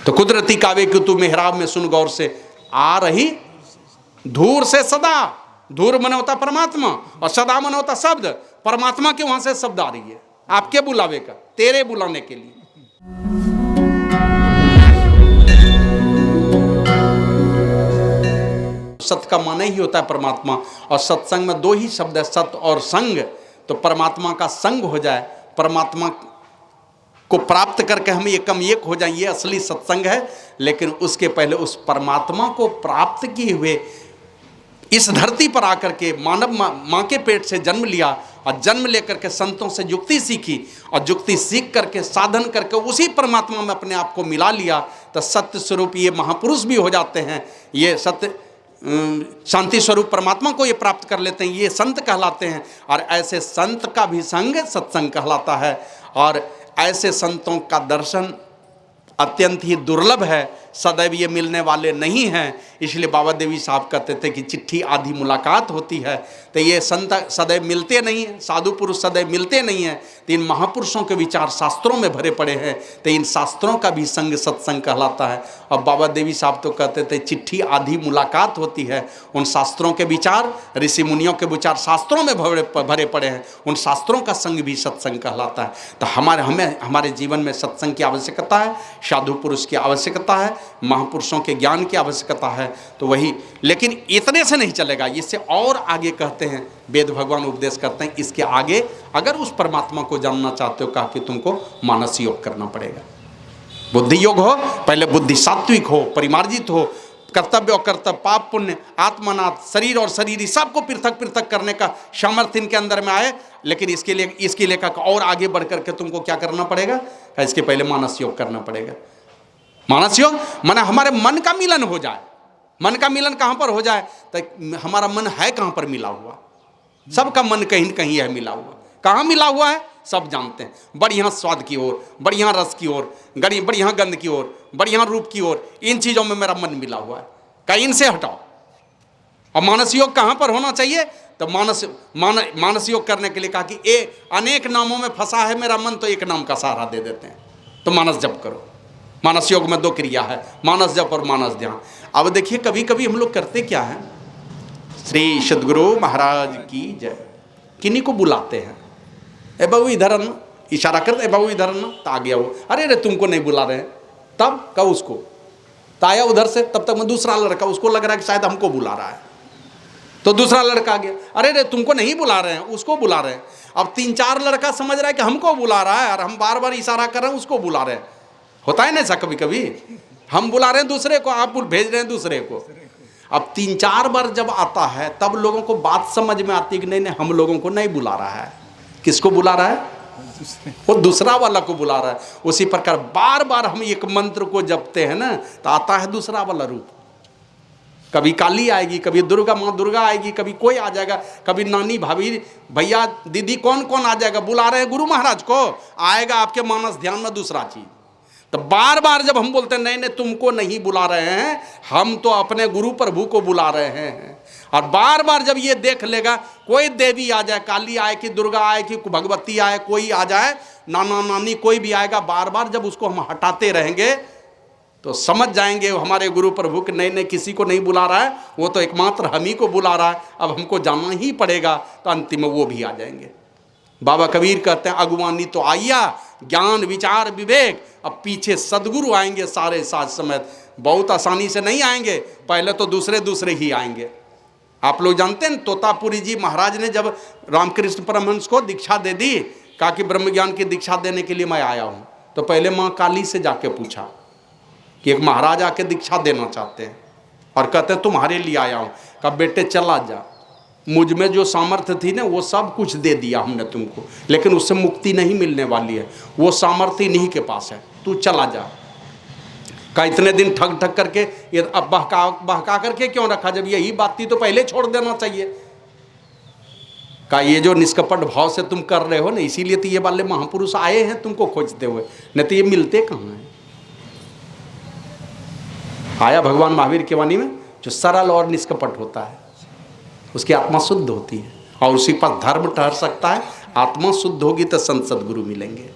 तो कुदरती कावे कि तू मेहराब में सुन गौर से, आ रही धूर से सदा। धूर मन होता परमात्मा और सदा मन होता शब्द। परमात्मा के वहां से शब्द आ रही है आपके बुलावे का, तेरे बुलाने के लिए। सत्य का माना ही होता है परमात्मा, और सत्संग में दो ही शब्द है, सत्य और संग। तो परमात्मा का संग हो जाए, परमात्मा को प्राप्त करके हम एकम एक हो जाए, ये असली सत्संग है। लेकिन उसके पहले उस परमात्मा को प्राप्त किए हुए इस धरती पर आकर के मानव माँ के पेट से जन्म लिया, और जन्म लेकर के संतों से युक्ति सीखी, और युक्ति सीख करके साधन करके उसी परमात्मा में अपने आप को मिला लिया, तो सत्य स्वरूप ये महापुरुष भी हो जाते हैं। ये सत्य शांति स्वरूप परमात्मा को ये प्राप्त कर लेते हैं, ये संत कहलाते हैं। और ऐसे संत का भी संग सत्संग कहलाता है, और ऐसे संतों का दर्शन अत्यंत ही दुर्लभ है, सदैव ये मिलने वाले नहीं हैं। इसलिए बाबा देवी साहब कहते थे कि चिट्ठी आधी मुलाकात होती है। तो ये संत सदैव मिलते नहीं हैं, साधु पुरुष सदैव मिलते नहीं हैं। तो इन महापुरुषों के विचार शास्त्रों में भरे पड़े हैं, तो इन शास्त्रों का भी संग सत्संग कहलाता है। और बाबा देवी साहब तो कहते थे चिट्ठी आधी मुलाकात होती है। उन शास्त्रों के विचार, ऋषि मुनियों के विचार शास्त्रों में भरे पड़े हैं, उन शास्त्रों का संग भी सत्संग कहलाता है। तो हमारे जीवन में सत्संग की आवश्यकता है, साधु पुरुष की आवश्यकता है, महापुरुषों के ज्ञान की आवश्यकता है। तो वही, लेकिन इतने से नहीं चलेगा, इससे और आगे कहते हैं, वेद भगवान उपदेश करते हैं, इसके आगे अगर उस परमात्मा को जानना चाहते हो, कहा कि तुमको मानस योग करना पड़ेगा। बुद्धि योग हो, पहले बुद्धि सात्विक हो, परिमार्जित हो, कर्तव्य और कर्तव्य, पाप पुण्य, आत्मनाथ, शरीर और शरीरी सबको पृथक पृथक करने का सामर्थ्य इनके अंदर में आए। लेकिन इसके लिए और आगे बढ़ करके तुमको क्या करना पड़ेगा, इसके पहले मानस योग करना पड़ेगा। मानस योग माने हमारे मन का मिलन हो जाए। मन का मिलन कहाँ पर हो जाए, तो हमारा मन है कहाँ पर मिला हुआ, सबका मन कहीं न कहीं है मिला हुआ। कहाँ मिला हुआ है सब जानते हैं, बढ़िया स्वाद की ओर, बढ़िया रस की ओर, बढ़िया गंध की ओर, बढ़िया रूप की ओर, इन चीज़ों में मेरा मन मिला हुआ है, कहीं इनसे हटाओ। और मानस योग कहाँ पर होना चाहिए, तो मानस योग करने के लिए कहा कि अनेक नामों में फंसा है मेरा मन, तो एक नाम का सहारा दे देते हैं, तो मानस जप करो। मानस योग में दो क्रिया है, मानस जप और मानस ध्यान। अब देखिए कभी कभी हम लोग करते क्या है, श्री सद्गुरु महाराज की जय, किन्हीं को बुलाते हैं, ए बाबू इधर आना, इशारा करते, ए बाबू इधर आना, तो आ गया वो, अरे तुमको नहीं बुला रहे हैं, तब कब उसको तो आया उधर से, तब तक मैं दूसरा लड़का, उसको लग रहा है कि शायद हमको बुला रहा है, तो दूसरा लड़का आ गया, अरे तुमको नहीं बुला रहे हैं, उसको बुला रहे हैं। अब 3-4 लड़का समझ रहा है कि हमको बुला रहा है, और हम बार बार इशारा कर रहे हैं उसको बुला रहे हैं। होता है ना ऐसा कभी कभी, हम बुला रहे हैं दूसरे को, आप भेज रहे हैं दूसरे को। अब 3-4 बार जब आता है तब लोगों को बात समझ में आती है कि नहीं हम लोगों को नहीं बुला रहा है। किसको बुला रहा है, वो दूसरा वाला को बुला रहा है। उसी प्रकार बार बार हम एक मंत्र को जपते हैं ना, तो आता है दूसरा वाला रूप। कभी काली आएगी, कभी दुर्गा माँ दुर्गा आएगी, कभी कोई आ जाएगा, कभी नानी भाभी भैया दीदी कौन कौन आ जाएगा। बुला रहे हैं गुरु महाराज को, आएगा आपके मानस ध्यान में दूसरा चीज। तो बार बार जब हम बोलते हैं नहीं तुमको नहीं बुला रहे हैं, हम तो अपने गुरु प्रभु को बुला रहे हैं। और बार बार जब ये देख लेगा, कोई देवी आ जाए, काली आए कि दुर्गा आए कि भगवती आए, कोई आ जाए, नाना नानी कोई भी आएगा, बार बार जब उसको हम हटाते रहेंगे तो समझ जाएंगे हमारे गुरु प्रभु कि नहीं किसी को नहीं बुला रहा है, वो तो एकमात्र हम ही को बुला रहा है, अब हमको जाना ही पड़ेगा। तो अंतिम में वो भी आ जाएंगे। बाबा कबीर कहते हैं अगुवानी तो आइया, ज्ञान विचार विवेक, अब पीछे सदगुरु आएंगे सारे साथ समेत। बहुत आसानी से नहीं आएंगे, पहले तो दूसरे ही आएंगे। आप लोग जानते हैं तोतापुरी जी महाराज ने जब रामकृष्ण परमहंस को दीक्षा दे दी, कहा कि ब्रह्म ज्ञान की दीक्षा देने के लिए मैं आया हूँ, तो पहले माँ काली से जाके पूछा कि एक महाराज आके दीक्षा देना चाहते हैं, और कहते हैं तुम्हारे लिए आया हूँ। कहा बेटे चला जा, मुझ में जो सामर्थ्य थी ना वो सब कुछ दे दिया हमने तुमको, लेकिन उससे मुक्ति नहीं मिलने वाली है, वो सामर्थ्य इन्हीं के पास है, तू चला जा। का इतने दिन ठग ठग करके ये अब बहका करके क्यों रखा, जब यही बात थी तो पहले छोड़ देना चाहिए। का ये जो निष्कपट भाव से तुम कर रहे हो ना, इसीलिए तो ये वाले महापुरुष आए हैं तुमको खोजते हुए, नहीं तो ये मिलते कहाँ हैं। आया भगवान महावीर की वाणी में, जो सरल और निष्कपट होता है उसकी आत्मा शुद्ध होती है, और उसी पर धर्म ठहर सकता है। आत्मा शुद्ध होगी तो संत सदगुरु मिलेंगे,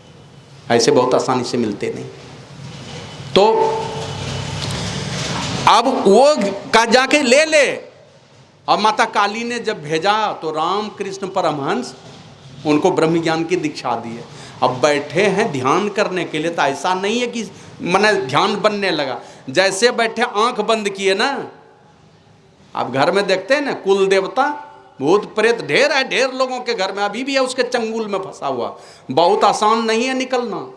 ऐसे बहुत आसानी से मिलते नहीं। तो अब वो का जाके ले ले। और माता काली ने जब भेजा तो रामकृष्ण परमहंस उनको ब्रह्म ज्ञान की दीक्षा दी है। अब बैठे हैं ध्यान करने के लिए, तो ऐसा नहीं है कि मैंने ध्यान बनने लगा। जैसे बैठे आंख बंद किए ना, आप घर में देखते हैं ना कुल देवता भूत प्रेत ढेर है, ढेर लोगों के घर में अभी भी है उसके चंगुल में फंसा हुआ। बहुत आसान नहीं है निकलना।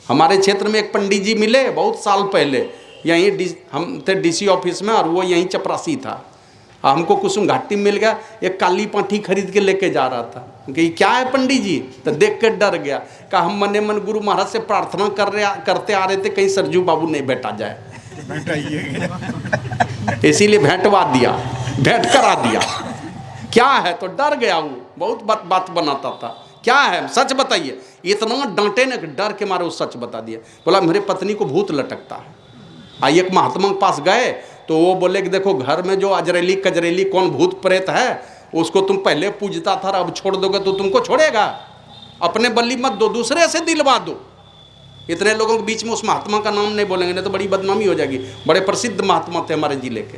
हमारे क्षेत्र में एक पंडित जी मिले बहुत साल पहले, यहीं हम थे डीसी ऑफिस में, और वो यहीं चपरासी था। हमको कुसुम घाटी मिल गया, एक काली पाठी खरीद के लेके जा रहा था कि क्या है पंडित जी, तो देख कर डर गया। कहा हम मने मन गुरु महाराज से प्रार्थना करते आ रहे थे कहीं सरजू बाबू नहीं बैठा जाए, इसीलिए भेंटवा दिया, भेंट करा दिया। क्या है तो डर गया, वो बहुत बात बनाता था। क्या है सच बताइए, इतना डांटे न डर के मारे वो सच बता दिया। बोला मेरे पत्नी को भूत लटकता है। एक महात्मा के पास गए तो वो बोले कि देखो घर में जो अजरेली कजरेली कौन भूत प्रेत है उसको तुम पहले पूजता था, अब छोड़ दोगे तो तुमको छोड़ेगा। अपने बल्ली मत दो, दूसरे से दिलवा दो। इतने लोगों के बीच में उस महात्मा का नाम नहीं बोलेंगे, नहीं तो बड़ी बदनामी हो जाएगी। बड़े प्रसिद्ध महात्मा थे हमारे जिले के,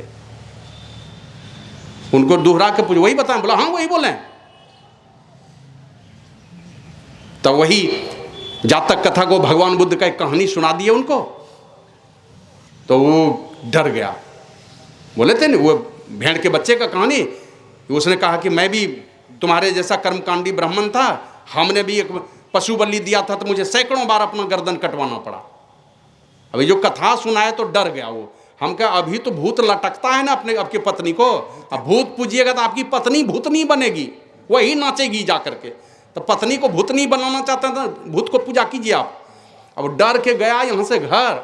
उनको दोहरा के पूछ, वही बताएं? बोला हाँ वही बोले। तो वही जातक कथा को भगवान बुद्ध का एक कहानी सुना दी उनको, तो वो डर गया। बोले थे ना वो भेड़ के बच्चे का कहानी, उसने कहा कि मैं भी तुम्हारे जैसा कर्मकांडी ब्राह्मण था, हमने भी एक पशु बलि दिया था तो मुझे सैकड़ों बार अपना गर्दन कटवाना पड़ा। अभी जो कथा सुनाए तो डर गया वो। हम कहा अभी तो भूत लटकता है ना अपने आपकी पत्नी को, अब भूत पूजिएगा तो आपकी पत्नी भूतनी बनेगी, वही नाचेगी जा करके। तो पत्नी को भूतनी बनाना चाहते हैं तो भूत को पूजा कीजिए आप। अब डर के गया यहाँ से घर,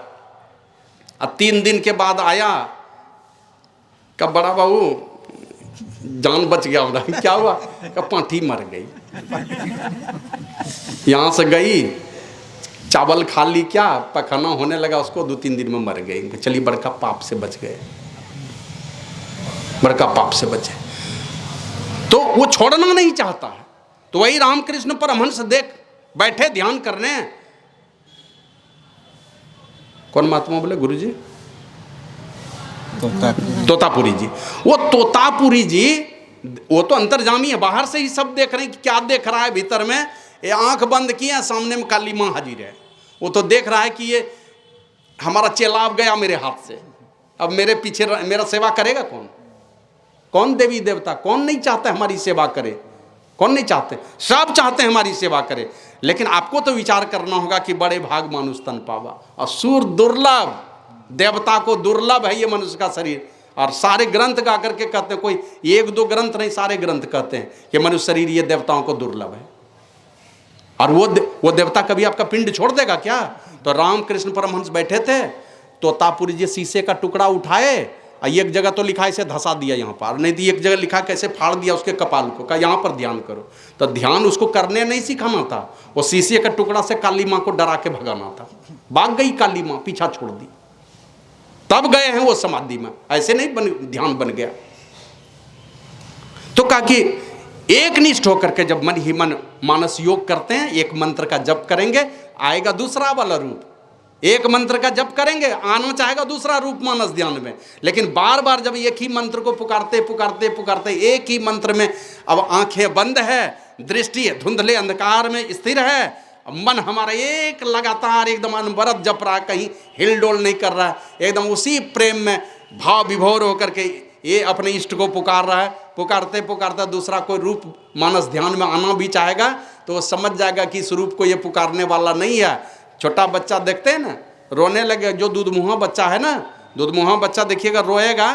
अब 3 दिन के बाद आया, कब बड़ा बाबू जान बच गया हमारा। क्या हुआ? कब पांठी मर गई। यहाँ से गई, चावल खा ली, क्या पखाना होने लगा उसको, 2-3 दिन में मर गई। चलिए बड़का पाप से बच गए, बड़का पाप से बचे। तो वो छोड़ना नहीं चाहता है। तो वही रामकृष्ण परमहंस देख बैठे ध्यान करने। कौन महात्मा बोले? गुरु जी तोतापुरी जी। वो तोतापुरी जी वो तो अंतर्जामी है, बाहर से ही सब देख रहे हैं कि क्या देख रहा है भीतर में। ये आंख बंद किए, सामने में काली माँ हाजिर है। वो तो देख रहा है कि ये हमारा चेला अब गया मेरे हाथ से, अब मेरे पीछे मेरा सेवा करेगा कौन? कौन देवी देवता, कौन नहीं चाहता हमारी सेवा करे? कौन नहीं चाहते? सब चाहते हैं हमारी सेवा करे। लेकिन आपको तो विचार करना होगा कि बड़े भाग मानुष तन पावा। असुर दुर्लभ, देवता को दुर्लभ है ये मनुष्य का शरीर। और सारे ग्रंथ गा करके कहते हैं, कोई 1-2 ग्रंथ नहीं, सारे ग्रंथ कहते हैं कि मनुष्य शरीर ये देवताओं को दुर्लभ है। और वो देवता कभी आपका पिंड छोड़ देगा क्या? तो रामकृष्ण परमहंस बैठे थे, तोतापुरी जी शीशे का टुकड़ा उठाए, एक जगह तो लिखा इसे धसा दिया यहाँ पर, नहीं तो एक जगह लिखा कैसे फाड़ दिया उसके कपाल को, कहा यहाँ पर ध्यान करो। तो ध्यान उसको करने नहीं सिखाना था, वो शीशे का टुकड़ा से काली माँ को डरा के भगाना था। भाग गई काली माँ, पीछा छोड़ दी, तब गए हैं वो समाधि में। ऐसे नहीं ध्यान बन गया। तो कहा कि एक निष्ठ होकर के जब मन ही मन मानस योग करते हैं, एक मंत्र का जप करेंगे, आएगा दूसरा वाला रूप। एक मंत्र का जप करेंगे, आना चाहेगा दूसरा रूप मानस ध्यान में। लेकिन बार बार जब एक ही मंत्र को पुकारते पुकारते पुकारते, एक ही मंत्र में अब आंखें बंद है, दृष्टि धुंधले अंधकार में स्थिर है, मन हमारा एक लगातार एकदम अनवरत जप रहा है, कहीं हिलडोल नहीं कर रहा है, एकदम उसी प्रेम में भाव विभोर होकर के ये अपने इष्ट को पुकार रहा है। पुकारते पुकारते दूसरा कोई रूप मानस ध्यान में आना भी चाहेगा तो वो समझ जाएगा कि इस रूप को ये पुकारने वाला नहीं है। छोटा बच्चा देखते हैं ना, रोने लगे, जो दूधमुहा बच्चा है ना, दूधमुहा बच्चा देखिएगा रोएगा,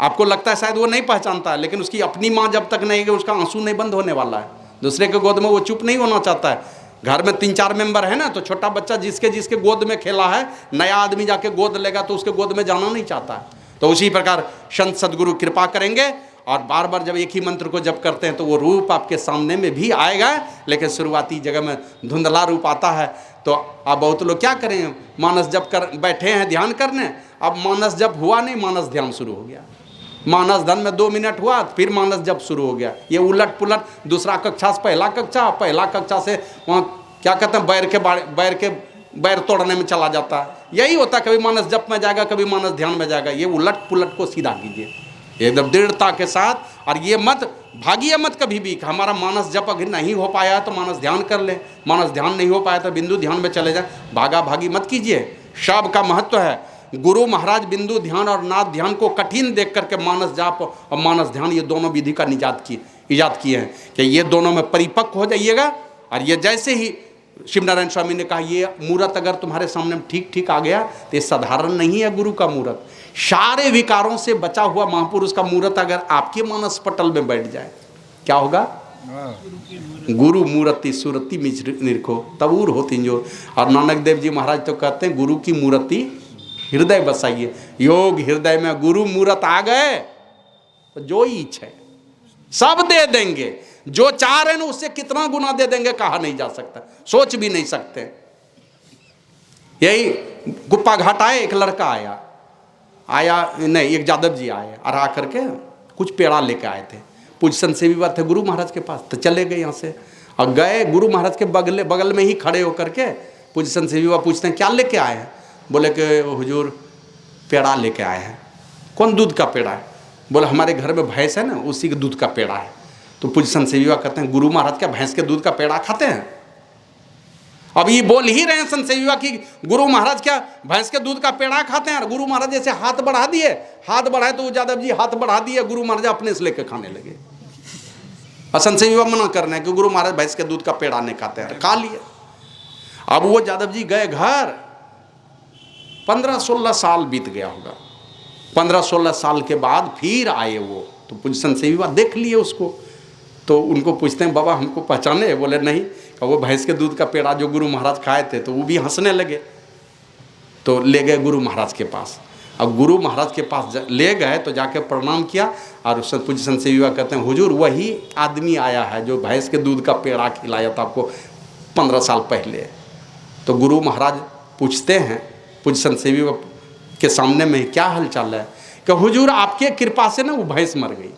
आपको लगता है शायद वो नहीं पहचानता है, लेकिन उसकी अपनी माँ जब तक नहीं गई उसका आंसू नहीं बंद होने वाला है। दूसरे के गोद में वो चुप नहीं होना चाहता है। घर में 3-4 मेंबर है ना, तो छोटा बच्चा जिसके गोद में खेला है, नया आदमी जाके गोद लेगा तो उसके गोद में जाना नहीं चाहता है। तो उसी प्रकार संत सदगुरु कृपा करेंगे और बार बार जब एक ही मंत्र को जप करते हैं तो वो रूप आपके सामने में भी आएगा, लेकिन शुरुआती जगह में धुंधला रूप आता है। तो अब बहुत लोग क्या करें, मानस जप कर बैठे हैं ध्यान करने, अब मानस जप हुआ नहीं, मानस ध्यान शुरू हो गया। मानस धन में 2 मिनट हुआ, फिर मानस जप शुरू हो गया। ये उलट पुलट, दूसरा कक्षा से पहला कक्षा, पहला कक्षा से वहाँ क्या कहते हैं बैर के बैर तोड़ने में चला जाता है। यही होता है, कभी मानस जप में जाएगा, कभी मानस ध्यान में जाएगा। ये उलट पुलट को सीधा कीजिए एकदम दृढ़ता के साथ। और ये मत भागिए मत कभी भी कि हमारा मानस जप अगर नहीं हो पाया है तो मानस ध्यान कर ले, मानस ध्यान नहीं हो पाया तो बिंदु ध्यान में चले जाए। भागा भागी मत कीजिए। शब का महत्व है। गुरु महाराज बिंदु ध्यान और नाद ध्यान को कठिन देख करके मानस जाप और मानस ध्यान ये दोनों विधि का इजाद किए हैं कि ये दोनों में परिपक्व हो जाइएगा। और ये जैसे ही शिवनारायण स्वामी ने कहा, ये मूर्त अगर तुम्हारे सामने ठीक ठीक आ गया तो ये साधारण नहीं है गुरु का मूर्त। सारे विकारों से बचा हुआ महापुरुष का मूर्त अगर आपके मानस पटल में बैठ जाए क्या होगा? गुरु मूर्ति सुरति मिच निरखो तबूर होती जो। और नानक देव जी महाराज तो कहते हैं गुरु की मूर्ति हृदय बसाइए। योग हृदय में गुरु मूर्त आ गए तो जो इच्छा है सब दे देंगे। जो चाह रहे हैं उससे कितना गुना दे देंगे कहा नहीं जा सकता, सोच भी नहीं सकते। यही गुप्पा घाट आए, एक लड़का आया नहीं, एक यादव जी आए और आकर के कुछ पेड़ा लेके आए थे। पूजन से भी बात है गुरु महाराज के पास, तो चले गए यहाँ से और गए गुरु महाराज के बगल में ही खड़े होकर के पूजन से भी पूछते हैं क्या लेके आए हैं? बोले कि हुजूर पेड़ा लेके आए हैं। कौन दूध का पेड़ा है? बोले हमारे घर में भैंस है ना, उसी के दूध का पेड़ा है। तो पूजन से कहते हैं गुरु महाराज क्या भैंस के दूध का पेड़ा खाते हैं? अब ये बोल ही रहे हैं संसेविवा कि गुरु महाराज क्या भैंस के दूध का पेड़ा खाते हैं। और गुरु महाराज जैसे हाथ बढ़ा दिए, हाथ बढ़ाए तो यादव जी हाथ बढ़ा दिए, गुरु महाराज अपने से लेकर खाने लगे। और संसेविवा मना करना है कि गुरु महाराज भैंस के दूध का पेड़ा नहीं खाते हैं, खा लिए। अब वो यादव जी गए घर, 15-16 साल बीत गया होगा। 15-16 साल के बाद फिर आए वो, तो पूजन सेविवा देख लिए उसको। तो उनको पूछते हैं बाबा हमको पहचाने? बोले नहीं। वो भैंस के दूध का पेड़ा जो गुरु महाराज खाए थे। तो वो भी हंसने लगे। तो ले गए गुरु महाराज के पास। अब गुरु महाराज के पास ले गए तो जाके प्रणाम किया और उससे पूजन सेविवा कहते हैं हुजूर वही आदमी आया है जो भैंस के दूध का पेड़ा खिलाया था आपको 15 साल पहले। तो गुरु महाराज पूछते हैं पूजन सेविवा के सामने में क्या हाल चाल है? कि हुजूर आपके कृपा से ना वो भैंस मर गई।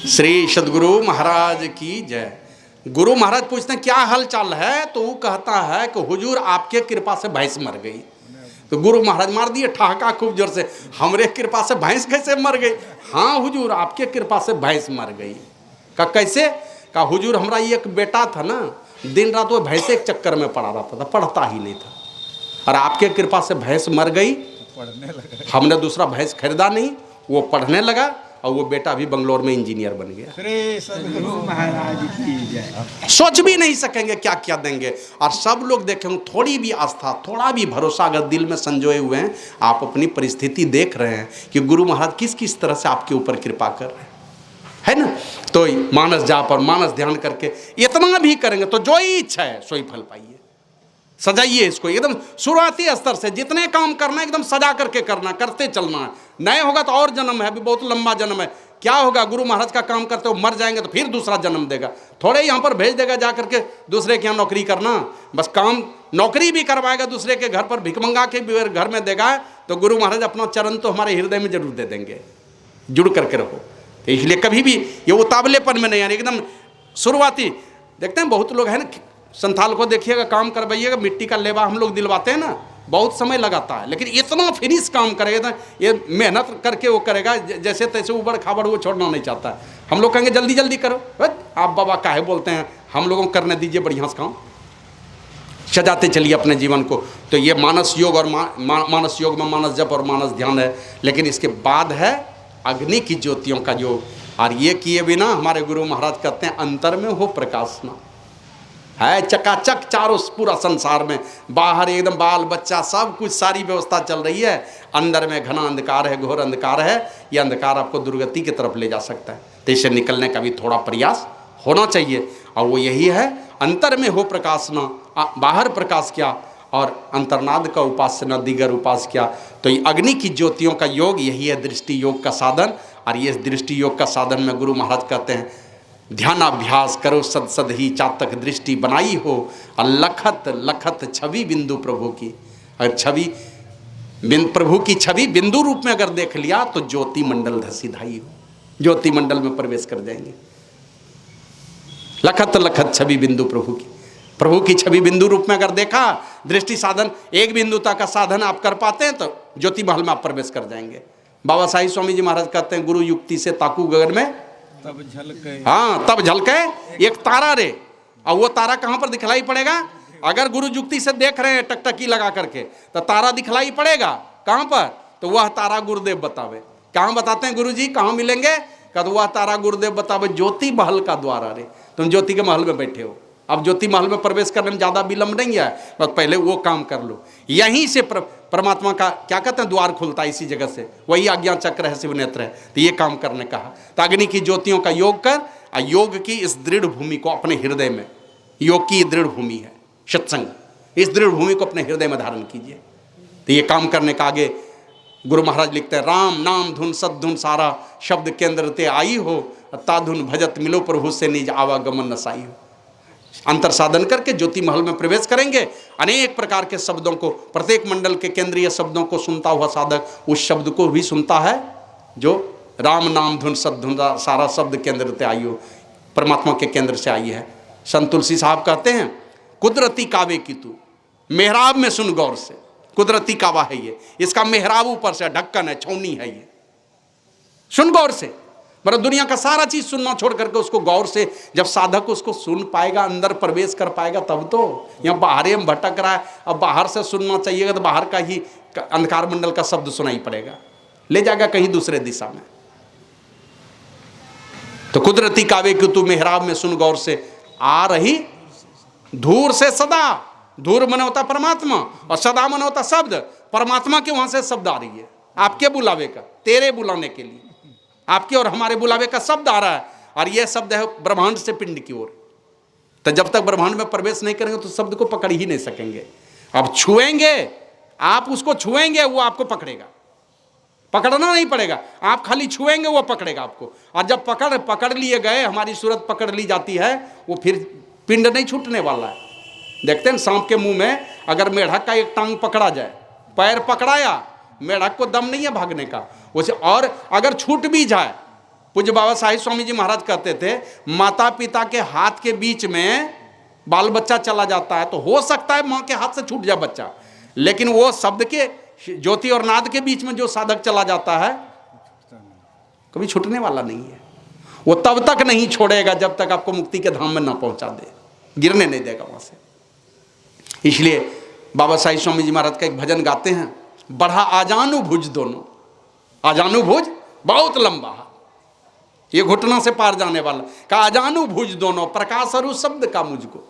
श्री सदगुरु महाराज की जय। गुरु महाराज पूछते हैं क्या हाल चाल है? तो वो कहता है कि हुजूर आपके कृपा से भैंस मर गई। तो गुरु महाराज मार दिए ठहाका खूब जोर से, हमरे कृपा से भैंस कैसे मर गई? हाँ हुजूर आपके कृपा से भैंस मर गई। का कैसे? का हुजूर हमारा एक बेटा था ना, दिन रात वो भैंसे के चक्कर में पड़ा रहता था, पढ़ता ही नहीं था। और आपके कृपा से भैंस मर गई, हमने दूसरा भैंस खरीदा नहीं, वो पढ़ने लगा और वो बेटा भी बंगलोर में इंजीनियर बन गया। श्री सदगुरु महाराज की जय। सोच भी नहीं सकेंगे क्या क्या देंगे। और सब लोग देखेंगे थोड़ी भी आस्था, थोड़ा भी भरोसा अगर दिल में संजोए हुए हैं, आप अपनी परिस्थिति देख रहे हैं कि गुरु महाराज किस किस तरह से आपके ऊपर कृपा कर रहे हैं, है ना। तो मानस जाप और मानस ध्यान करके इतना भी करेंगे तो जो ही इच्छा है सोई फल पाइए। सजाइए इसको एकदम शुरुआती स्तर से, जितने काम करना है एकदम सजा करके करना, करते चलना है। नहीं होगा तो और जन्म है, अभी बहुत लंबा जन्म है। क्या होगा? गुरु महाराज का काम करते हो मर जाएंगे तो फिर दूसरा जन्म देगा, थोड़े यहाँ पर भेज देगा जा करके दूसरे के यहाँ नौकरी करना। बस काम नौकरी भी करवाएगा, दूसरे के घर पर भिखमंगा के भी घर में देगा। तो गुरु महाराज अपना चरण तो हमारे हृदय में जरूर दे देंगे। जुड़ करके रहो। इसलिए कभी भी ये उतावलेपन में नहीं आने, एकदम शुरुआती। देखते हैं बहुत लोग है ना, संथाल को देखिएगा काम करवाइएगा, मिट्टी का लेबा हम लोग दिलवाते हैं ना, बहुत समय लगाता है, लेकिन इतना फिनिश काम करेगा, ये मेहनत करके वो करेगा जैसे तैसे ऊबड़ खाबड़ वो छोड़ना नहीं चाहता है। हम लोग कहेंगे जल्दी जल्दी करो, आप बाबा काहे बोलते हैं, हम लोगों को करने दीजिए बढ़िया से काम, सजाते चलिए अपने जीवन को। तो ये मानस योग और मानस योग में मानस जप और मानस ध्यान है। लेकिन इसके बाद है अग्नि की ज्योतियों का योग। और ये किए बिना हमारे गुरु महाराज कहते हैं अंतर में हो प्रकाशना है। चकाचक चारों पूरा संसार में, बाहर एकदम बाल बच्चा सब कुछ सारी व्यवस्था चल रही है, अंदर में घना अंधकार है, घोर अंधकार है। ये अंधकार आपको दुर्गति की तरफ ले जा सकता है। तो इससे निकलने का भी थोड़ा प्रयास होना चाहिए। और वो यही है अंतर में हो प्रकाशना, बाहर प्रकाश क्या और अंतर्नाद का उपास्य न दिगर उपास क्या। तो ये अग्नि की ज्योतियों का योग यही है दृष्टि योग का साधन। और ये दृष्टि योग का साधन में गुरु महाराज कहते हैं ध्यानाभ्यास करो सद सद ही चातक दृष्टि बनाई हो, और लखत लखत छवि बिंदु प्रभु की। और छवि प्रभु की छवि बिंदु रूप में अगर देख लिया तो ज्योति मंडल धसी धाई हो, ज्योति मंडल में प्रवेश कर जाएंगे। लखत लखत छवि बिंदु प्रभु की। प्रभु की छवि बिंदु रूप में अगर देखा, दृष्टि साधन, एक बिंदुता का साधन आप कर पाते हैं तो ज्योति महल में आप प्रवेश कर जाएंगे। बाबा साहिब स्वामी जी महाराज कहते हैं, गुरु युक्ति से ताकू गगन में तब झलके, हाँ तब झलके एक तारा रे। और वो तारा कहाँ पर दिखलाई पड़ेगा? अगर गुरु युक्ति से देख रहे हैं टकटकी लगा करके तो तारा दिखलाई पड़ेगा। कहाँ पर? तो वह तारा गुरुदेव बतावे। कहाँ बताते हैं गुरु जी, कहाँ मिलेंगे? कद वह तारा गुरुदेव बतावे ज्योति महल का द्वार। अरे तुम ज्योति के महल में बैठे हो, अब ज्योति महल में प्रवेश करने में ज़्यादा विलंब नहीं है, बस पहले वो काम कर लो। यहीं से परमात्मा का क्या कहते हैं, द्वार खुलता है इसी जगह से। वही आज्ञा चक्र है, शिव नेत्र है। तो ये काम करने कहा। तो अग्नि की ज्योतियों का योग कर, और योग की इस दृढ़ भूमि को अपने हृदय में, योग की दृढ़ भूमि है सत्संग, इस दृढ़ भूमि को अपने हृदय में धारण कीजिए। तो ये काम करने का आगे गुरु महाराज लिखते हैं, राम नाम धुन सद्धुन सारा शब्द केंद्र ते आई हो, ताधुन भजत मिलो प्रभु से निज आवागमन नसाई हो। अंतर साधन करके ज्योति महल में प्रवेश करेंगे। अनेक प्रकार के शब्दों को, प्रत्येक मंडल के केंद्रीय शब्दों को सुनता हुआ साधक उस शब्द को भी सुनता है जो राम नाम धुन सद्धुन सारा शब्द केंद्र से आई हो, परमात्मा के केंद्र से आई है। संत तुलसी साहब कहते हैं, कुदरती कावे की तू मेहराब में सुन गौर से। कुदरती कावा है ये, इसका मेहराब ऊपर से ढक्कन है, छौनी है, ये सुन गौर से। मतलब दुनिया का सारा चीज सुनना छोड़ करके उसको गौर से, जब साधक उसको सुन पाएगा, अंदर प्रवेश कर पाएगा, तब तो। यहाँ बाहर में भटक रहा है, अब बाहर से सुनना चाहिएगा तो बाहर का ही अंधकार मंडल का शब्द सुनाई पड़ेगा, ले जाएगा कहीं दूसरे दिशा में। तो कुदरती कावे कि तू मेहराब में सुन गौर से, आ रही धूर से सदा। धूर मन होता परमात्मा और सदा मन होता शब्द। परमात्मा के वहां से शब्द आ रही है, आपके बुलावे का, तेरे बुलाने के लिए, आपके और हमारे बुलावे का शब्द आ रहा है। और यह शब्द है ब्रह्मांड से पिंड की ओर। तो जब तक ब्रह्मांड में प्रवेश नहीं करेंगे तो शब्द को पकड़ ही नहीं सकेंगे। अब छुएंगे, आप उसको छुएंगे, वो आपको पकड़ेगा, पकड़ना नहीं पड़ेगा, आप खाली छुएंगे वो पकड़ेगा आपको। और जब पकड़ लिए गए, हमारी सूरत पकड़ ली जाती है, वो फिर पिंड नहीं छूटने वाला है। देखते हैं सांप के मुंह में अगर मेढक का एक टांग पकड़ा जाए, पैर पकड़ाया, मेढक को दम नहीं है भागने का उसे, और अगर छूट भी जाए, पूज्य बाबा साहिब स्वामी जी महाराज कहते थे, माता पिता के हाथ के बीच में बाल बच्चा चला जाता है तो हो सकता है माँ के हाथ से छूट जाए बच्चा, लेकिन वो शब्द के ज्योति और नाद के बीच में जो साधक चला जाता है कभी छूटने वाला नहीं है। वो तब तक नहीं छोड़ेगा जब तक आपको मुक्ति के धाम में ना पहुंचा दे, गिरने नहीं देगा वहां से। इसलिए बाबा साहिब स्वामी जी महाराज का एक भजन गाते हैं, बढ़ा आजानुभुज दोनों। आजानुभुज बहुत लंबा है, ये घुटना से पार जाने वाला। का आजानुभुज दोनों प्रकाश अरु शब्द का मुझको,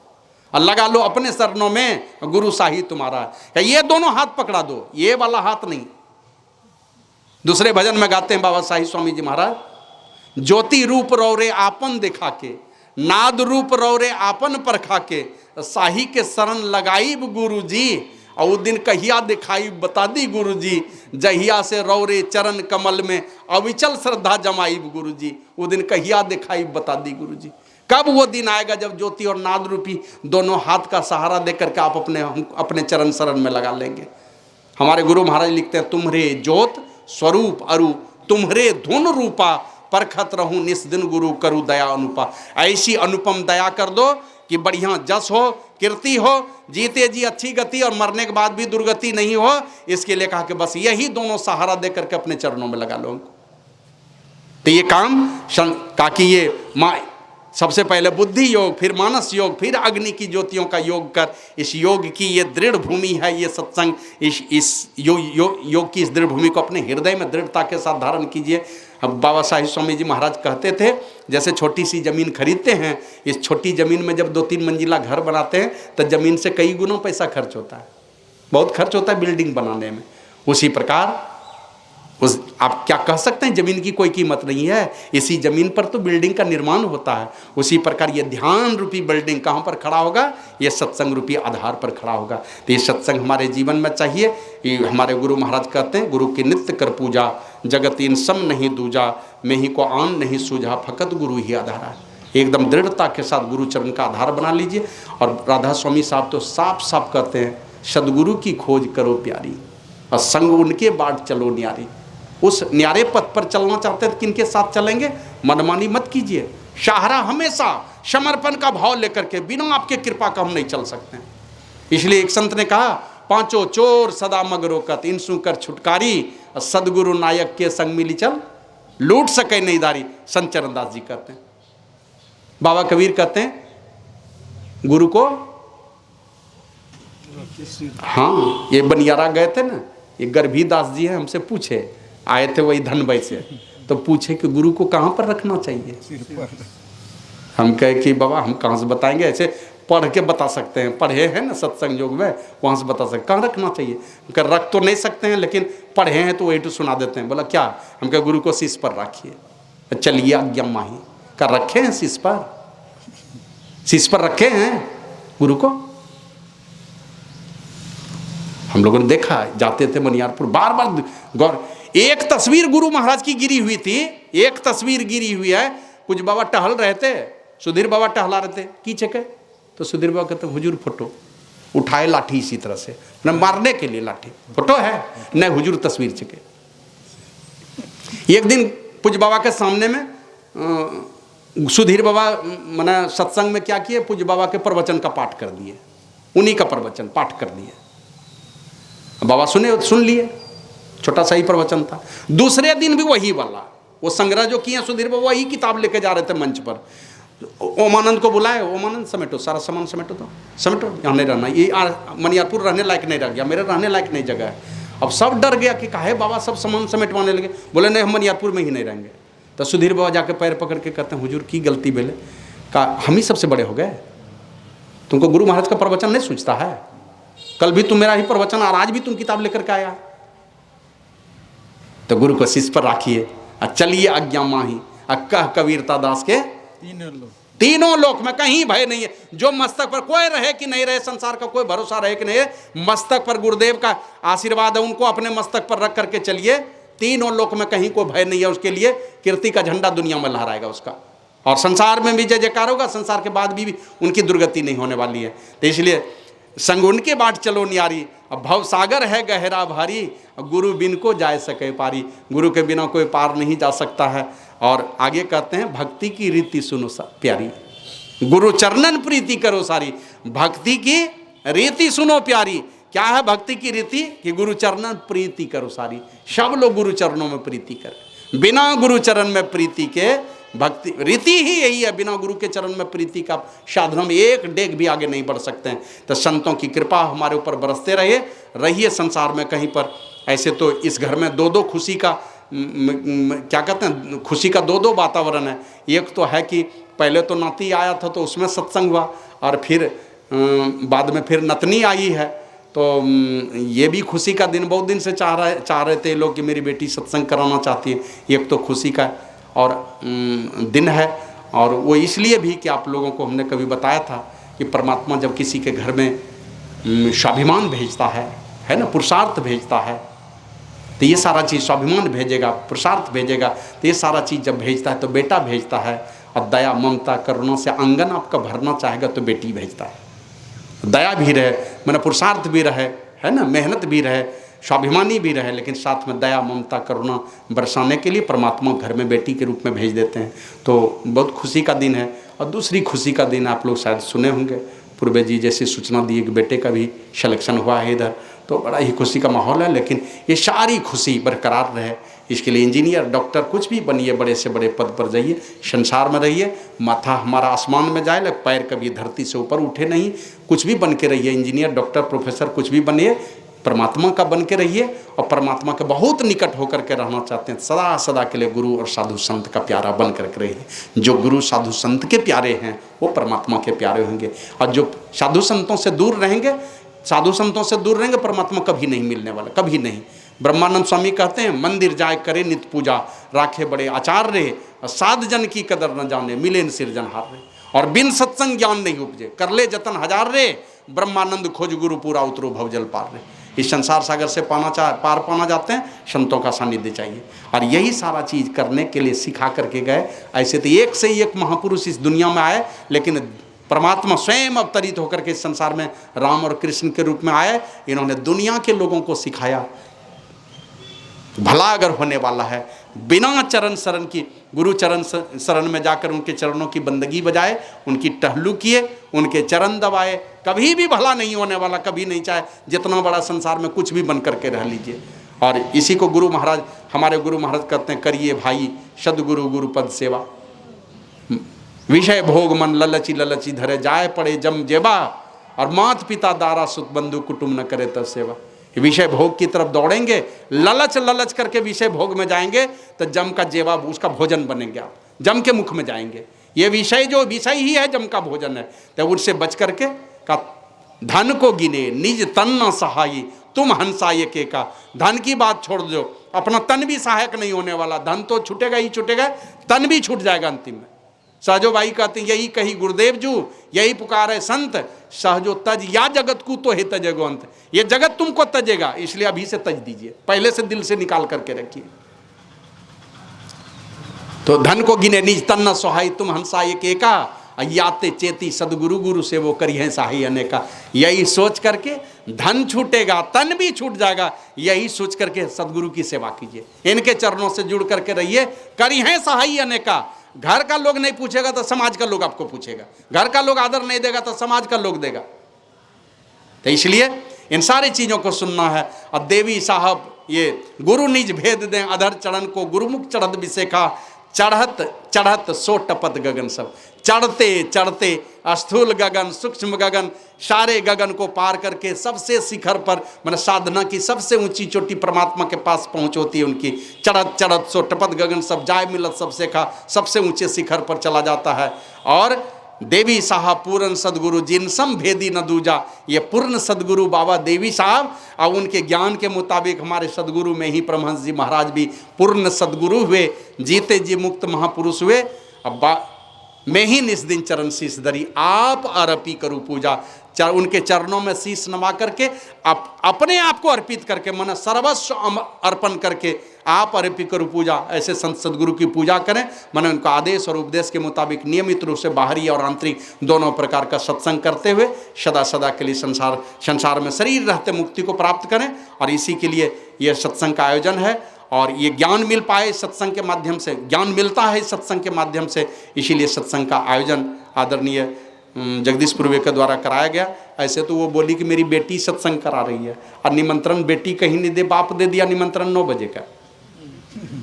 और लगा लो अपने चरणों में गुरु साही तुम्हारा। क्या ये दोनों हाथ पकड़ा दो, ये वाला हाथ नहीं। दूसरे भजन में गाते हैं बाबा साहिब स्वामी जी महाराज, ज्योति रूप रौरे आपन दिखा के, नाद रूप रौरे आपन परखा के, साही के शरण लगाई गुरु जी, और उस दिन कहिया दिखाई बता दी गुरु जी, जहिया से रौरे चरण कमल में अविचल श्रद्धा जमाई गुरु जी। वो दिन कहिया दिखाई बता दी गुरु जी। कब वो दिन आएगा जब ज्योति और नाद रूपी दोनों हाथ का सहारा देकर के आप अपने चरण शरण में लगा लेंगे। हमारे गुरु महाराज लिखते हैं, तुम्हरे ज्योत स्वरूप अरु तुम्हरे धुन रूपा, परखत रहूं निस दिन गुरु करु दया अनुपा। ऐसी अनुपम दया कर दो कि बढ़िया जस हो, कीर्ति हो, जीते जी अच्छी गति और मरने के बाद भी दुर्गति नहीं हो। इसके लिए कहा कि बस यही दोनों सहारा दे करके अपने चरणों में लगा लो उनको। तो ये काम कहा कि ये सबसे पहले बुद्धि योग, फिर मानस योग, फिर अग्नि की ज्योतियों का योग कर। इस योग की ये दृढ़ भूमि है, ये सत्संग, इस योग की इस दृढ़ भूमि को अपने हृदय में दृढ़ता के साथ धारण कीजिए। अब बाबा साहिब स्वामी जी महाराज कहते थे, जैसे छोटी सी ज़मीन खरीदते हैं, इस छोटी ज़मीन में जब 2-3 मंजिला घर बनाते हैं तो ज़मीन से कई गुना पैसा खर्च होता है, बहुत खर्च होता है बिल्डिंग बनाने में। उसी प्रकार आप क्या कह सकते हैं, ज़मीन की कोई कीमत नहीं है, इसी ज़मीन पर तो बिल्डिंग का निर्माण होता है। उसी प्रकार ये ध्यान रूपी बिल्डिंग कहाँ पर खड़ा होगा, ये सत्संग रूपी आधार पर खड़ा होगा। तो ये सत्संग हमारे जीवन में चाहिए। ये हमारे गुरु महाराज कहते हैं, गुरु की नित्य कर पूजा, जगत इन सम नहीं दूजा, मैं ही को आन नहीं सूझा, फकत गुरु ही आधारा। एकदम दृढ़ता के साथ गुरु चरण का आधार बना लीजिए। और राधा स्वामी साहब तो साफ साफ कहते हैं, सदगुरु की खोज करो प्यारी, और संग उनके बाट चलो न्यारी। उस न्यारे पथ पर चलना चाहते हैं तो किनके साथ चलेंगे, मनमानी मत कीजिए। सहारा हमेशा समर्पण का भाव लेकर के बिना आपके कृपा का हम नहीं चल सकते हैं। इसलिए एक संत ने कहा, पांचों चोर सदा मग रोकत, इनसु कर छुटकारी, सदगुरु नायक के संग मिली चल, लूट सके नहीं दारी। संत चरणदास जी कहते हैं, बाबा कबीर कहते हैं गुरु को, हाँ ये बनियारा गए थे ना, ये गर्भीदास जी हैं, हमसे पूछे, आए थे वही धनबई से, तो पूछे कि गुरु को कहाँ पर रखना चाहिए। हम कहे कि बाबा हम कहाँ से बताएंगे, ऐसे पढ़ के बता सकते हैं, पढ़े हैं ना सत्संग योग में, वहाँ से बता सकते कहाँ रखना चाहिए। हम रख तो नहीं सकते हैं लेकिन पढ़े हैं तो वही तो सुना देते हैं। बोला क्या? हम कहे गुरु को शीश पर रखिए। चलिए आज्ञा माही का रखे हैं शीश पर, शीश पर रखे हैं गुरु को। हम लोगों ने देखा, जाते थे मनियारपुर, बार बार गौर, एक तस्वीर गुरु महाराज की गिरी हुई थी, एक तस्वीर गिरी हुई है। कुछ बाबा टहल रहे थे, सुधीर बाबा टहला रहे थे, की चके तो सुधीर बाबा कहते हुजूर फोटो उठाए, लाठी इसी तरह से न मारने के लिए लाठी, फोटो है न हुजूर तस्वीर चके। एक दिन पूज बाबा के सामने में सुधीर बाबा मैंने सत्संग में क्या किए, पूज बाबा के प्रवचन का पाठ कर दिए, उन्हीं का प्रवचन पाठ कर दिए। बाबा सुन लिए, छोटा सा ही प्रवचन था। दूसरे दिन भी वही वाला, वो संग्रह जो किए सुधीर बाबा, वही किताब लेके जा रहे थे मंच पर। ओमानंद को बुलाए, ओमानंद समेटो, सारा सामान समेटो, तो समेटो, यहाँ नहीं रहना, ये मनियारपुर रहने लायक नहीं रह गया, मेरे रहने लायक नहीं जगह है। अब सब डर गया कि काहे बाबा सब सामान समेटवाने लगे। बोले नहीं हम मनियारपुर में ही नहीं रहेंगे। तो सुधीर बाबा जाके पैर पकड़ के कहते हैं हुजूर की गलती बेले का, हम ही सबसे बड़े हो गए, तुमको गुरु महाराज का प्रवचन नहीं सूझता है? कल भी तुम मेरा ही प्रवचन और आज भी तुम किताब लेकर के आया। तो गुरु को शीश पर राखिए, चलिए आज्ञा माही, कह कबीरता दास के तीनों लोक में कहीं भय नहीं है। जो मस्तक पर कोई रहे कि नहीं रहे, संसार का कोई भरोसा रहे कि नहीं है, मस्तक पर गुरुदेव का आशीर्वाद है, उनको अपने मस्तक पर रख करके चलिए, तीनों लोक में कहीं कोई भय नहीं है। उसके लिए कीर्ति का झंडा दुनिया में लहराएगा उसका, और संसार में भी जय जयकार होगा, संसार के बाद भी उनकी दुर्गति नहीं होने वाली है। तो इसलिए संग उनके बाट चलो न्यारी, अब भव सागर है गहरा भारी, गुरु बिन को जाए सके पारी। गुरु के बिना कोई पार नहीं जा सकता है। और आगे कहते हैं भक्ति की रीति सुनो प्यारी, गुरु चरणन प्रीति करो सारी। भक्ति की रीति सुनो प्यारी। क्या है भक्ति की रीति? कि गुरु चरणन प्रीति करो सारी। सब लोग गुरु चरणों में प्रीति करें, बिना गुरु चरण में प्रीति के भक्ति रीति ही यही है। बिना गुरु के चरण में प्रीति का साधन हम एक डेग भी आगे नहीं बढ़ सकते हैं। तो संतों की कृपा हमारे ऊपर बरसते रहिए संसार में कहीं पर। ऐसे तो इस घर में दो खुशी का क्या कहते हैं, खुशी का दो वातावरण है। एक तो है कि पहले तो नाती आया था तो उसमें सत्संग हुआ, और फिर बाद में फिर नतनी आई है, तो ये भी खुशी का दिन, बहुत दिन से चाह रहे थे लोग कि मेरी बेटी सत्संग कराना चाहती है। एक तो खुशी का और दिन है, और वो इसलिए भी कि आप लोगों को हमने कभी बताया था कि परमात्मा जब किसी के घर में स्वाभिमान भेजता है ना, पुरुषार्थ भेजता है, तो ये सारा चीज़ स्वाभिमान भेजेगा, पुरुषार्थ भेजेगा, तो ये सारा चीज़ जब भेजता है तो बेटा भेजता है। और दया ममता करुणा से आंगन आपका भरना चाहेगा तो बेटी भेजता है। दया भी रहे, मैंने पुरुषार्थ भी रहे, है ना, मेहनत भी रहे, स्वाभिमानी भी रहे, लेकिन साथ में दया ममता करुणा बरसाने के लिए परमात्मा घर में बेटी के रूप में भेज देते हैं। तो बहुत खुशी का दिन है। और दूसरी खुशी का दिन आप लोग शायद सुने होंगे, पूर्वे जी जैसी सूचना दी कि बेटे का भी सिलेक्शन हुआ है इधर, तो बड़ा ही खुशी का माहौल है। लेकिन ये सारी खुशी बरकरार रहे, इसके लिए इंजीनियर डॉक्टर कुछ भी बनिए, बड़े से बड़े पद पर जाइए, संसार में रहिए, माथा हमारा आसमान में जाए, पैर कभी धरती से ऊपर उठे नहीं। कुछ भी बन के रहिए, इंजीनियर डॉक्टर प्रोफेसर कुछ भी बनिए, परमात्मा का बन के रहिए। और परमात्मा के बहुत निकट होकर के रहना चाहते हैं, सदा सदा के लिए गुरु और साधु संत का प्यारा बन करके रहिए। जो गुरु साधु संत के प्यारे हैं वो परमात्मा के प्यारे होंगे, और जो साधु संतों से दूर रहेंगे, साधु संतों से दूर रहेंगे, परमात्मा कभी नहीं मिलने वाला, कभी नहीं। ब्रह्मानंद स्वामी कहते हैं मंदिर जाए करे नित्य पूजा, राखे बड़े आचार रे, साध जन की कदर न जाने, मिले न सिरजनहार रे। और बिन सत्संग ज्ञान नहीं उपजे, कर ले जतन हजार रे, ब्रह्मानंद खोज गुरु पूरा उतरो भवजल पार रे। इस संसार सागर से पार पाना जाते हैं, संतों का सानिध्य चाहिए। और यही सारा चीज़ करने के लिए सिखा करके गए। ऐसे तो एक से एक महापुरुष इस दुनिया में आए, लेकिन परमात्मा स्वयं अवतरित होकर के इस संसार में राम और कृष्ण के रूप में आए। इन्होंने दुनिया के लोगों को सिखाया भला अगर होने वाला है, बिना चरण शरण की, गुरु चरण शरण में जाकर उनके चरणों की बंदगी बजाए, उनकी टहलू किए, उनके चरण दबाए, कभी भी भला नहीं होने वाला, कभी नहीं। चाहे जितना बड़ा संसार में कुछ भी बन करके रह लीजिए। और इसी को गुरु महाराज, हमारे गुरु महाराज कहते हैं, करिए भाई सदगुरु गुरुपद सेवा, विषय भोग मन ललची ललची धरे, जाए पड़े जम जेबा, और मात पिता दारा सुत बंधु कुटुंब न करे तब सेवा। विषय भोग की तरफ दौड़ेंगे, ललच ललच करके विषय भोग में जाएंगे तो जम का जेवा, उसका भोजन बनेंगे, आप जम के मुख में जाएंगे। ये विषय जो विषय ही है, जम का भोजन है। तो उससे बच करके का धन को गिने निज तन न सहाई, तुम हंसाए के का। धन की बात छोड़ दो, अपना तन भी सहायक नहीं होने वाला, धन तो छूटेगा ही छूटेगा, तन भी छूट जाएगा अंतिम में। सहजो भाई कहते हैं, यही कही गुरुदेव जू, यही पुकारे संत, सहजो तज या जगत को तो हे तजेगो अंत। ये जगत तुमको तजेगा, इसलिए अभी से तज दीजिए, पहले से दिल से निकाल करके रखिए। तो धन को गिने निज तन न सहाय, तुम हंसा एक एका, याते चेती सदगुरु गुरु से वो करिए सहाय अनेका। यही सोच करके धन छूटेगा, तन भी छूट जाएगा, यही सोच करके सदगुरु की सेवा कीजिए, इनके चरणों से जुड़ करके रहिए, करिए सहाय अनेका। घर का लोग नहीं पूछेगा तो समाज का लोग आपको पूछेगा, घर का लोग आदर नहीं देगा तो समाज का लोग देगा। तो इसलिए इन सारी चीजों को सुनना है। और देवी साहब ये गुरु निज भेद दें, अधर चरण को गुरुमुख चढ़त विसेखा, चढ़त चढ़त सो टपत गगन सब। चढ़ते चढ़ते स्थूल गगन, सूक्ष्म गगन, सारे गगन को पार करके सबसे शिखर पर, मतलब साधना की सबसे ऊंची चोटी परमात्मा के पास पहुंच होती है उनकी। चढ़त चढ़त सो टपत गगन सब, जाय मिलत सबसे खा, सबसे ऊंचे शिखर पर चला जाता है। और देवी साहब पूर्ण सदगुरु जिन सम भेदी न दूजा, ये पूर्ण सदगुरु बाबा देवी साहब, और उनके ज्ञान के मुताबिक हमारे सदगुरु में ही परमहंस जी महाराज भी पूर्ण सदगुरु हुए, जीते जी मुक्त महापुरुष हुए। अब मैं ही निस दिन चरण शीश धरी, आप अर्पी करूँ पूजा। उनके चरणों में शीश नवा करके, अपने आप को अर्पित करके, मन सर्वस्व अर्पण करके आप अर्पी करूँ पूजा। ऐसे संत सदगुरु की पूजा करें, मन उनका आदेश और उपदेश के मुताबिक नियमित रूप से बाहरी और आंतरिक दोनों प्रकार का सत्संग करते हुए सदा सदा के लिए संसार में शरीर रहते मुक्ति को प्राप्त करें। और इसी के लिए यह सत्संग का आयोजन है, और ये ज्ञान मिल पाए सत्संग के माध्यम से, ज्ञान मिलता है सत्संग के माध्यम से, इसीलिए सत्संग का आयोजन आदरणीय जगदीश पूर्वे के द्वारा कराया गया। ऐसे तो वो बोली कि मेरी बेटी सत्संग करा रही है, और निमंत्रण बेटी कहीं नहीं दे, बाप दे दिया निमंत्रण 9 बजे का।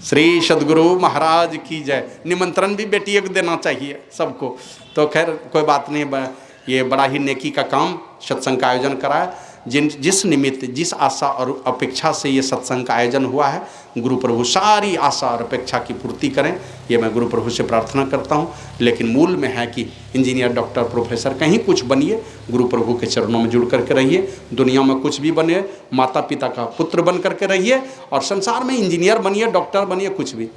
श्री सदगुरु महाराज की जय। निमंत्रण भी बेटी को देना चाहिए सबको। तो खैर कोई बात नहीं, ये बड़ा ही नेकी का काम सत्संग का आयोजन कराया। जिस निमित्त, जिस आशा और अपेक्षा से ये सत्संग का आयोजन हुआ है, गुरु प्रभु सारी आशा और अपेक्षा की पूर्ति करें, ये मैं गुरु प्रभु से प्रार्थना करता हूँ। लेकिन मूल में है कि इंजीनियर, डॉक्टर, प्रोफेसर कहीं कुछ बनिए, गुरु प्रभु के चरणों में जुड़ करके रहिए। दुनिया में कुछ भी बने, माता पिता का पुत्र बन करके रहिए, और संसार में इंजीनियर बनिए, डॉक्टर बनिए, कुछ भी।